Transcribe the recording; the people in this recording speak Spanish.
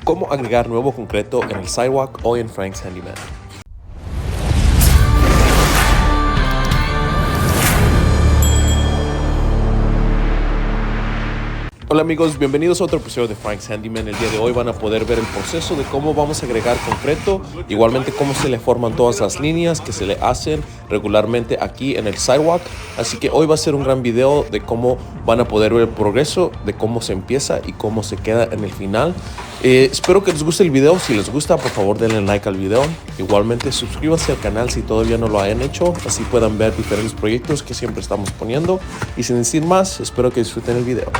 Cómo agregar nuevo concreto en el sidewalk o en Frank's Handyman. Hola amigos, bienvenidos a otro episodio de Frank's Handyman. El día de hoy van a poder ver el proceso de cómo vamos a agregar concreto, igualmente cómo se le forman todas las líneas que se le hacen regularmente aquí en el sidewalk. Así que hoy va a ser un gran video de cómo van a poder ver el progreso, de cómo se empieza y cómo se queda en el final. Espero que les guste el video. Si les gusta, por favor denle like al video. Igualmente suscríbanse al canal si todavía no lo hayan hecho, así puedan ver diferentes proyectos que siempre estamos poniendo. Y sin decir más, espero que disfruten el video.